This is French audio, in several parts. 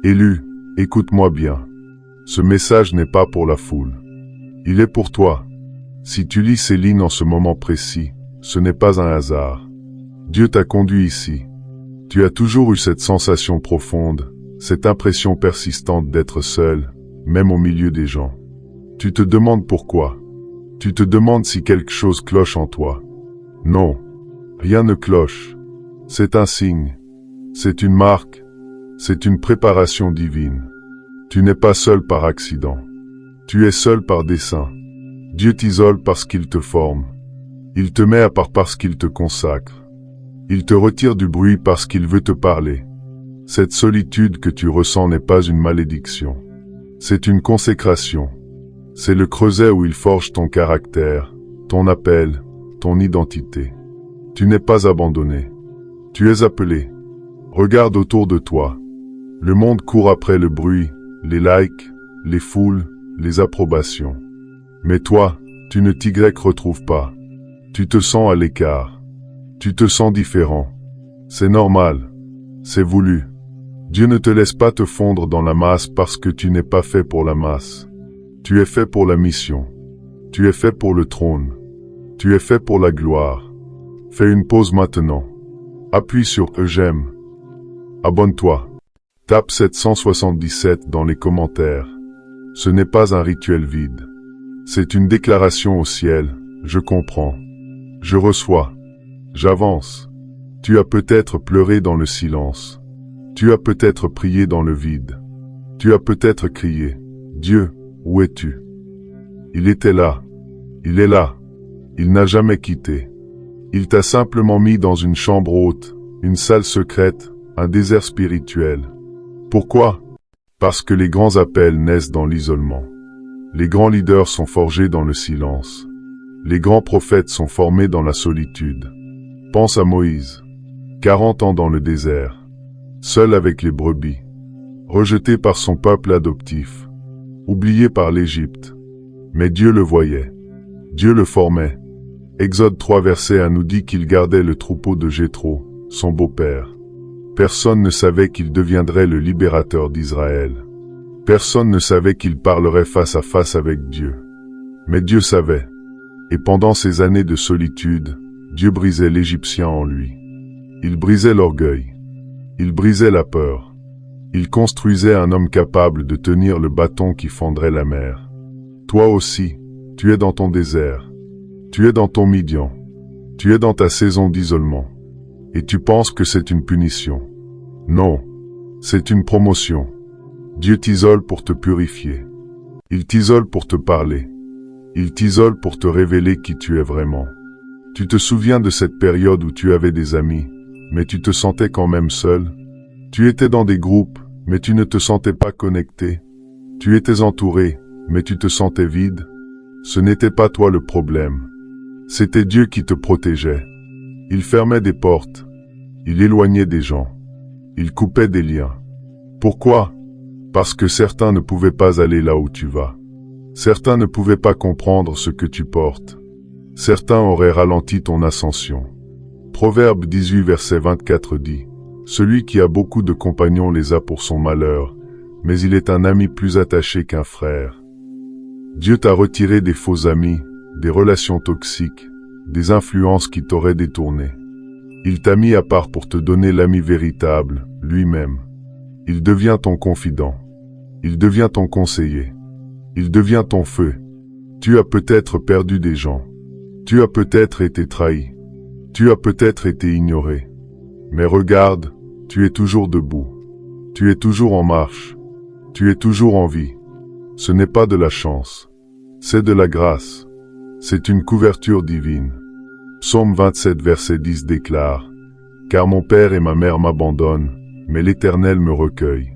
Élu, écoute-moi bien. Ce message n'est pas pour la foule. Il est pour toi. Si tu lis ces lignes en ce moment précis, ce n'est pas un hasard. Dieu t'a conduit ici. Tu as toujours eu cette sensation profonde, cette impression persistante d'être seul, même au milieu des gens. Tu te demandes pourquoi. Tu te demandes si quelque chose cloche en toi. Non, rien ne cloche. C'est un signe. C'est une marque. C'est une préparation divine. Tu n'es pas seul par accident. Tu es seul par dessein. Dieu t'isole parce qu'il te forme. Il te met à part parce qu'il te consacre. Il te retire du bruit parce qu'il veut te parler. Cette solitude que tu ressens n'est pas une malédiction. C'est une consécration. C'est le creuset où il forge ton caractère, ton appel, ton identité. Tu n'es pas abandonné. Tu es appelé. Regarde autour de toi. Le monde court après le bruit, les likes, les foules, les approbations. Mais toi, tu ne t'y retrouves pas. Tu te sens à l'écart. Tu te sens différent. C'est normal. C'est voulu. Dieu ne te laisse pas te fondre dans la masse parce que tu n'es pas fait pour la masse. Tu es fait pour la mission. Tu es fait pour le trône. Tu es fait pour la gloire. Fais une pause maintenant. Appuie sur « J'aime ». Abonne-toi. Tape 777 dans les commentaires. Ce n'est pas un rituel vide. C'est une déclaration au ciel. Je comprends. Je reçois. J'avance. Tu as peut-être pleuré dans le silence. Tu as peut-être prié dans le vide. Tu as peut-être crié. Dieu, où es-tu? Il était là. Il est là. Il n'a jamais quitté. Il t'a simplement mis dans une chambre haute, une salle secrète, un désert spirituel. Pourquoi? Parce que les grands appels naissent dans l'isolement. Les grands leaders sont forgés dans le silence. Les grands prophètes sont formés dans la solitude. Pense à Moïse. 40 ans dans le désert. Seul avec les brebis. Rejeté par son peuple adoptif. Oublié par l'Égypte. Mais Dieu le voyait. Dieu le formait. Exode 3 verset 1 nous dit qu'il gardait le troupeau de Jéthro, son beau-père. Personne ne savait qu'il deviendrait le libérateur d'Israël. Personne ne savait qu'il parlerait face à face avec Dieu. Mais Dieu savait. Et pendant ces années de solitude, Dieu brisait l'Égyptien en lui. Il brisait l'orgueil. Il brisait la peur. Il construisait un homme capable de tenir le bâton qui fendrait la mer. Toi aussi, tu es dans ton désert. Tu es dans ton Midian. Tu es dans ta saison d'isolement. Et tu penses que c'est une punition. Non, c'est une promotion. Dieu t'isole pour te purifier. Il t'isole pour te parler. Il t'isole pour te révéler qui tu es vraiment. Tu te souviens de cette période où tu avais des amis, mais tu te sentais quand même seul? Tu étais dans des groupes, mais tu ne te sentais pas connecté. Tu étais entouré, mais tu te sentais vide. Ce n'était pas toi le problème. C'était Dieu qui te protégeait. Il fermait des portes. Il éloignait des gens. Il coupait des liens. Pourquoi? Parce que certains ne pouvaient pas aller là où tu vas. Certains ne pouvaient pas comprendre ce que tu portes. Certains auraient ralenti ton ascension. Proverbe 18 verset 24 dit « Celui qui a beaucoup de compagnons les a pour son malheur, mais il est un ami plus attaché qu'un frère. » Dieu t'a retiré des faux amis, des relations toxiques, des influences qui t'auraient détourné. Il t'a mis à part pour te donner l'ami véritable, lui-même. Il devient ton confident. Il devient ton conseiller. Il devient ton feu. Tu as peut-être perdu des gens. Tu as peut-être été trahi. Tu as peut-être été ignoré. Mais regarde, tu es toujours debout. Tu es toujours en marche. Tu es toujours en vie. Ce n'est pas de la chance. C'est de la grâce. C'est une couverture divine. Psaume 27 verset 10 déclare « Car mon père et ma mère m'abandonnent, mais l'Éternel me recueille. »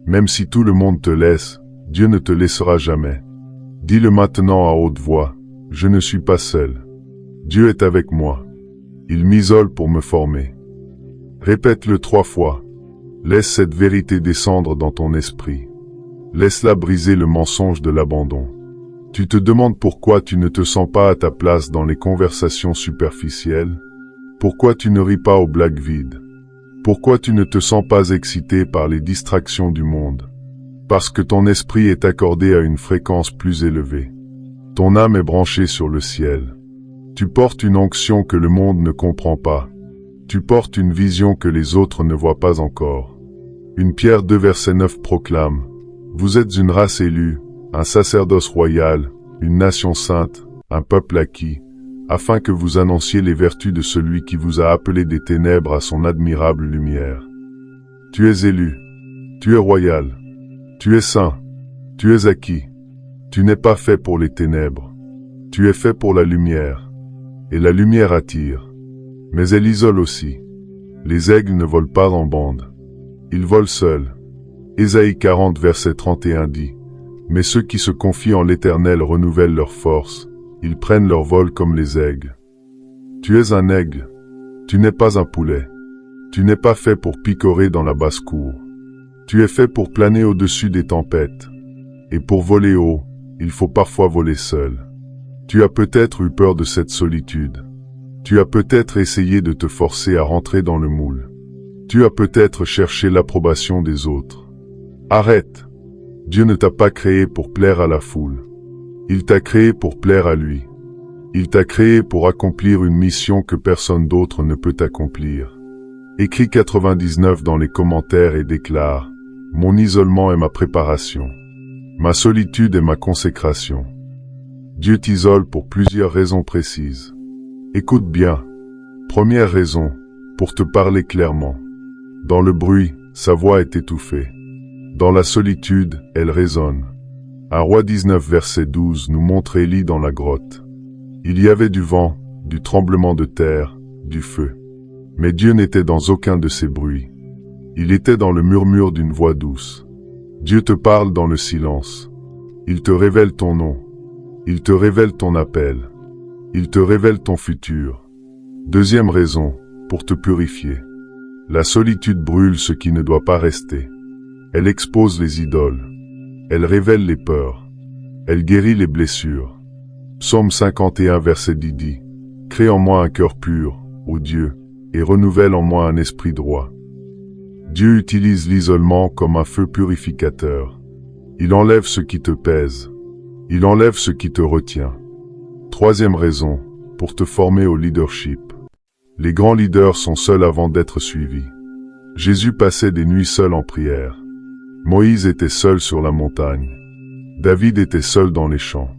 Même si tout le monde te laisse, Dieu ne te laissera jamais. Dis-le maintenant à haute voix, je ne suis pas seul. Dieu est avec moi. Il m'isole pour me former. Répète-le 3 fois. Laisse cette vérité descendre dans ton esprit. Laisse-la briser le mensonge de l'abandon. Tu te demandes pourquoi tu ne te sens pas à ta place dans les conversations superficielles? Pourquoi tu ne ris pas aux blagues vides? Pourquoi tu ne te sens pas excité par les distractions du monde? Parce que ton esprit est accordé à une fréquence plus élevée. Ton âme est branchée sur le ciel. Tu portes une onction que le monde ne comprend pas. Tu portes une vision que les autres ne voient pas encore. Une Pierre 2 verset 9 proclame: Vous êtes une race élue, un sacerdoce royal, une nation sainte, un peuple acquis, afin que vous annonciez les vertus de celui qui vous a appelé des ténèbres à son admirable lumière. Tu es élu, tu es royal, tu es saint, tu es acquis. Tu n'es pas fait pour les ténèbres, tu es fait pour la lumière. Et la lumière attire, mais elle isole aussi. Les aigles ne volent pas en bande, ils volent seuls. Ésaïe 40 verset 31 dit: Mais ceux qui se confient en l'Éternel renouvellent leur force, ils prennent leur vol comme les aigles. Tu es un aigle, tu n'es pas un poulet. Tu n'es pas fait pour picorer dans la basse-cour. Tu es fait pour planer au-dessus des tempêtes. Et pour voler haut, il faut parfois voler seul. Tu as peut-être eu peur de cette solitude. Tu as peut-être essayé de te forcer à rentrer dans le moule. Tu as peut-être cherché l'approbation des autres. Arrête! Dieu ne t'a pas créé pour plaire à la foule. Il t'a créé pour plaire à lui. Il t'a créé pour accomplir une mission que personne d'autre ne peut accomplir. Écrit 99 dans les commentaires et déclare: Mon isolement est ma préparation. Ma solitude est ma consécration. Dieu t'isole pour plusieurs raisons précises. Écoute bien. Première raison, pour te parler clairement. Dans le bruit, sa voix est étouffée. Dans la solitude, elle résonne. 1 Roi 19 verset 12 nous montre Élie dans la grotte. Il y avait du vent, du tremblement de terre, du feu. Mais Dieu n'était dans aucun de ces bruits. Il était dans le murmure d'une voix douce. Dieu te parle dans le silence. Il te révèle ton nom. Il te révèle ton appel. Il te révèle ton futur. Deuxième raison, pour te purifier. La solitude brûle ce qui ne doit pas rester. Elle expose les idoles. Elle révèle les peurs. Elle guérit les blessures. Psaume 51 verset 10 dit: Crée en moi un cœur pur, ô Dieu, et renouvelle en moi un esprit droit. Dieu utilise l'isolement comme un feu purificateur. Il enlève ce qui te pèse. Il enlève ce qui te retient. Troisième raison, pour te former au leadership. Les grands leaders sont seuls avant d'être suivis. Jésus passait des nuits seul en prière. Moïse était seul sur la montagne. David était seul dans les champs.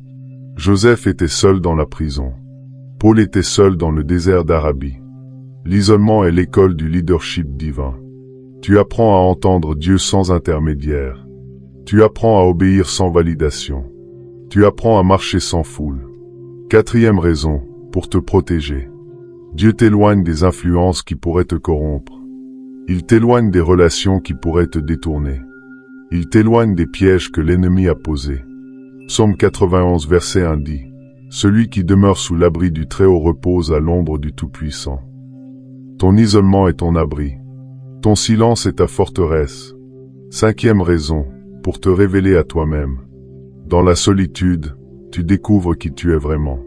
Joseph était seul dans la prison. Paul était seul dans le désert d'Arabie. L'isolement est l'école du leadership divin. Tu apprends à entendre Dieu sans intermédiaire. Tu apprends à obéir sans validation. Tu apprends à marcher sans foule. Quatrième raison, pour te protéger. Dieu t'éloigne des influences qui pourraient te corrompre. Il t'éloigne des relations qui pourraient te détourner. Il t'éloigne des pièges que l'ennemi a posés. Psaume 91 verset 1 dit: Celui qui demeure sous l'abri du Très-Haut repose à l'ombre du Tout-Puissant. Ton isolement est ton abri. Ton silence est ta forteresse. Cinquième raison, pour te révéler à toi-même. Dans la solitude, tu découvres qui tu es vraiment.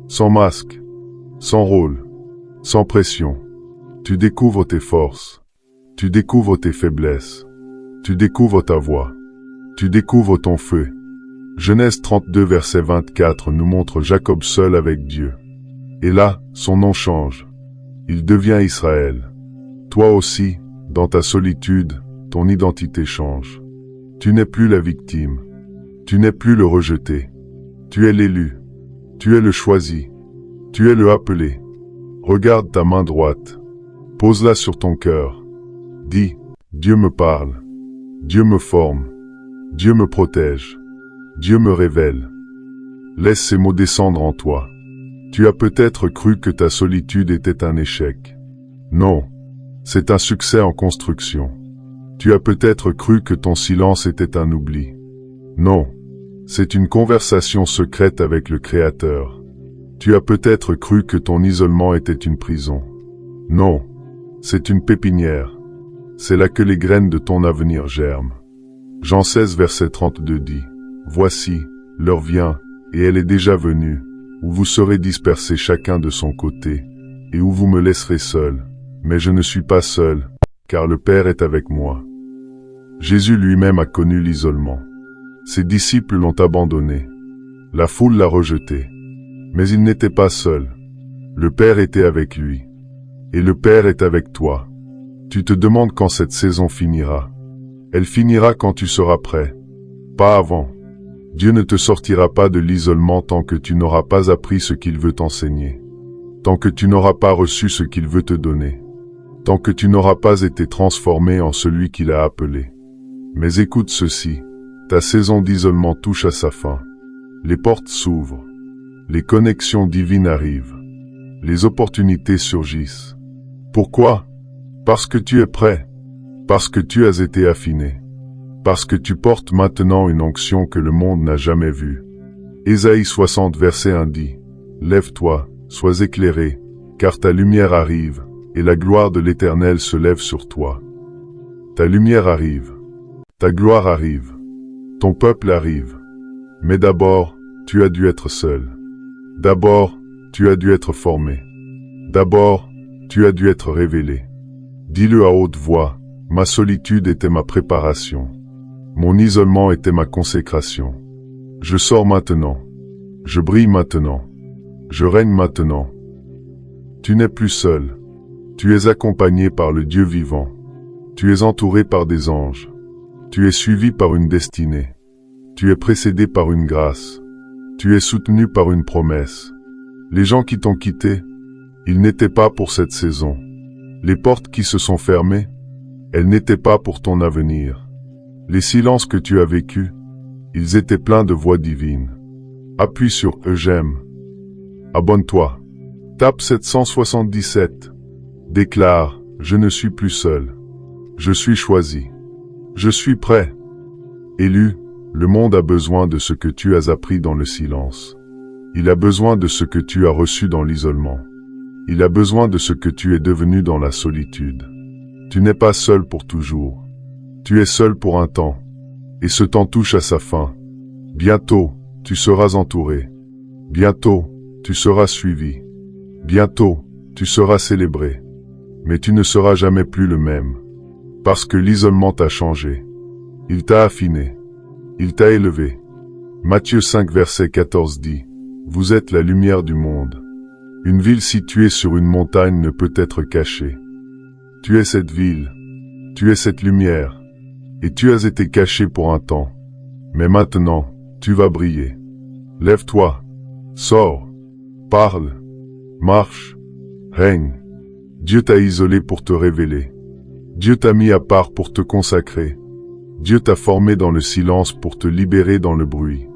Sans masque, sans rôle, sans pression. Tu découvres tes forces. Tu découvres tes faiblesses. Tu découvres ta voix. Tu découvres ton feu. Genèse 32 verset 24 nous montre Jacob seul avec Dieu. Et là, son nom change. Il devient Israël. Toi aussi, dans ta solitude, ton identité change. Tu n'es plus la victime. Tu n'es plus le rejeté. Tu es l'élu. Tu es le choisi. Tu es le appelé. Regarde ta main droite. Pose-la sur ton cœur. Dis: Dieu me parle. Dieu me forme. Dieu me protège. Dieu me révèle. Laisse ces mots descendre en toi. Tu as peut-être cru que ta solitude était un échec. Non, c'est un succès en construction. Tu as peut-être cru que ton silence était un oubli. Non, c'est une conversation secrète avec le Créateur. Tu as peut-être cru que ton isolement était une prison. Non, c'est une pépinière. C'est là que les graines de ton avenir germent. Jean 16 verset 32 dit: Voici, l'heure vient, et elle est déjà venue, où vous serez dispersés chacun de son côté, et où vous me laisserez seul. Mais je ne suis pas seul, car le Père est avec moi. Jésus lui-même a connu l'isolement. Ses disciples l'ont abandonné. La foule l'a rejeté. Mais il n'était pas seul. Le Père était avec lui. Et le Père est avec toi. Tu te demandes quand cette saison finira. Elle finira quand tu seras prêt. Pas avant. Dieu ne te sortira pas de l'isolement tant que tu n'auras pas appris ce qu'il veut t'enseigner. Tant que tu n'auras pas reçu ce qu'il veut te donner. Tant que tu n'auras pas été transformé en celui qu'il a appelé. Mais écoute ceci, ta saison d'isolement touche à sa fin. Les portes s'ouvrent. Les connexions divines arrivent. Les opportunités surgissent. Pourquoi? Parce que tu es prêt. Parce que tu as été affiné. Parce que tu portes maintenant une onction que le monde n'a jamais vue. Ésaïe 60 verset 1 dit, « Lève-toi, sois éclairé, car ta lumière arrive, et la gloire de l'Éternel se lève sur toi. » Ta lumière arrive. Ta gloire arrive. Ton peuple arrive. Mais d'abord, tu as dû être seul. D'abord, tu as dû être formé. D'abord, tu as dû être révélé. Dis-le à haute voix, ma solitude était ma préparation. Mon isolement était ma consécration. Je sors maintenant. Je brille maintenant. Je règne maintenant. Tu n'es plus seul. Tu es accompagné par le Dieu vivant. Tu es entouré par des anges. Tu es suivi par une destinée. Tu es précédé par une grâce. Tu es soutenu par une promesse. Les gens qui t'ont quitté, ils n'étaient pas pour cette saison. Les portes qui se sont fermées, elles n'étaient pas pour ton avenir. Les silences que tu as vécus, ils étaient pleins de voix divines. Appuie sur « J'aime ». Abonne-toi. Tape 777. Déclare « Je ne suis plus seul. Je suis choisi. Je suis prêt. » Élu, le monde a besoin de ce que tu as appris dans le silence. Il a besoin de ce que tu as reçu dans l'isolement. Il a besoin de ce que tu es devenu dans la solitude. Tu n'es pas seul pour toujours. Tu es seul pour un temps. Et ce temps touche à sa fin. Bientôt, tu seras entouré. Bientôt, tu seras suivi. Bientôt, tu seras célébré. Mais tu ne seras jamais plus le même. Parce que l'isolement t'a changé. Il t'a affiné. Il t'a élevé. Matthieu 5 verset 14 dit, « Vous êtes la lumière du monde. Une ville située sur une montagne ne peut être cachée. Tu es cette ville. Tu es cette lumière. Et tu as été caché pour un temps. Mais maintenant, tu vas briller. Lève-toi. Sors. Parle. Marche. Règne. Dieu t'a isolé pour te révéler. Dieu t'a mis à part pour te consacrer. Dieu t'a formé dans le silence pour te libérer dans le bruit.